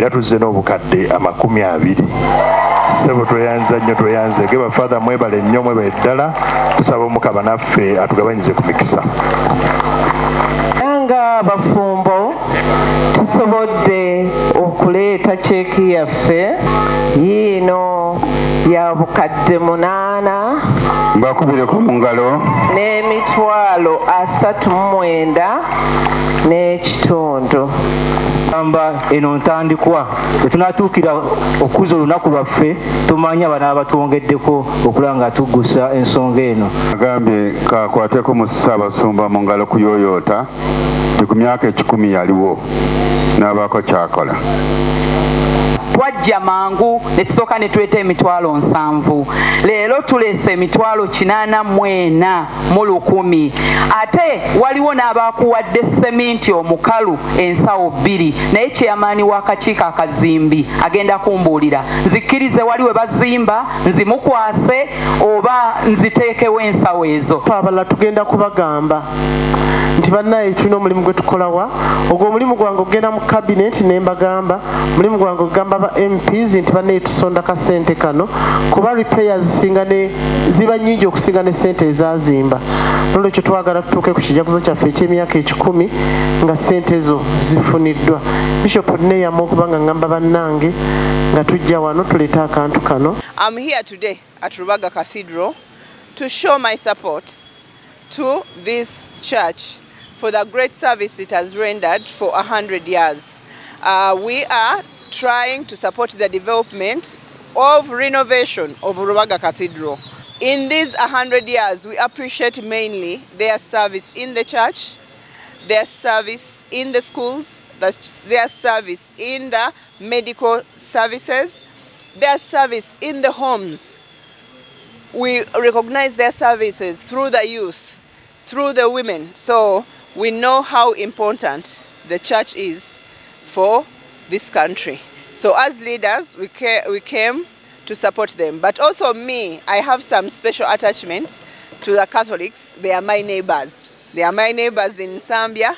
era tuzze n'obukadde 20. Sebo tweyanza nnyo tweyanze ge bafather mwebale nnyo mwebale ddala tusaba Omukama naffe atugabanyize ku mikisa. Nga bafumbo tusobodde okuleeta cheeki yaffe yiino ya bukadde 8 mbakubireko mu ngalo n'emitwalo 39 n'ekitundu. Amba eno ntandikwa tetunatuukira okuza olunaku lwaffe tumanya bana abatwongeddeko okulanga tugusa ensonga eno. Agambye kakwateko mu Ssaabasumba mu ngalo ku Yoyoota ku myaka 10 yaliwo n'abaako kyakola. Twajja mangu ne tusooka ne tuleeta emitwalo 7. Leero tuleese emitwalo 84 mu 100. Ate waliwo n'abakuwadde seminti omukalu ensawo 2 naye kyeyamaani w'akakiiko akazimbi agenda kumbuulira nzikkirize wali we bazimba nzimukwase oba nziteekewo ensawo ezo. Abalala tugenda kubagamba nti bannaye tulina omulimu gwe tukolawa ogwo omulimu gwange ogenda mu cabinet ne mbagamba mulimu gwange ogamba ba MPs nti bannaye tusonda kasente kano kuba repairs ziba nnyingi okusinga ne sente ezazimba. Nolwekyo twagala tutuuke ku kijaguzo kyaffe eky'emyaka 10 nga sente ezo zifuniddwa. Bishop neyama okuba nga ngamba bannange nga tujja wano tuleeta akantu kano. I'm here today at Lubaga Cathedral to show my support to this church for the great service it has rendered for 100 years. We are trying to support the development of renovation of Lubaga Cathedral. In these 100 years, we appreciate mainly their service in the church, their service in the schools, their service in the medical services, their service in the homes. We recognize their services through the youth, through the women. So we know how important the church is for this country. So as leaders, we came to support them. But also me, I have some special attachment to the Catholics. They are my neighbors. They are my neighbors in Zambia.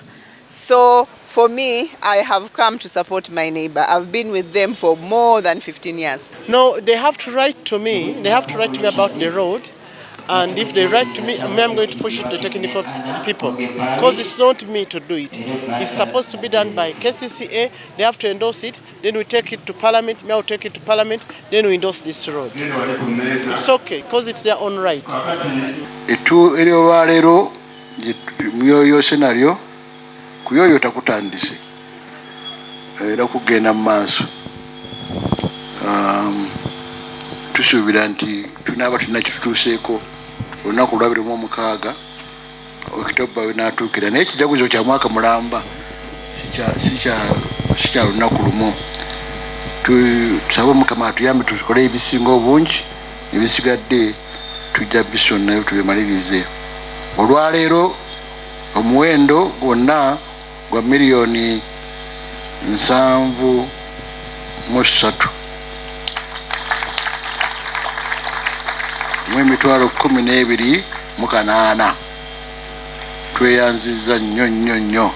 So for me, I have come to support my neighbor. I've been with them for more than 15 years. No, they have to write to me. They have to write to me about the road. And if they write to me, I'm going to push it to technical people. Because it's not me to do it. It's supposed to be done by KCCA. They have to endorse it. Then we take it to Parliament. Me, I'll take it to Parliament. Then we endorse this road. It's okay, because it's their own right. Etu elio myoyo scenario kuyoyo takutandise era kugenda mu maaso. Tusuubira nti tunaaba tulina kitutuuseeko olunaku lwa 26 Okitoba wenaatuukira naye ekijaguzo kya mwaka mulamba si kya lunaku lumu. Tusabe Mukama atuyambe tukole ebisinga obungi ebisigadde tujja bisona nayo tubimalirize. Olwaleero omuwendo gwonna gwa miliyoni 7.3 emitwalo 12.8 tweyanziza nnyo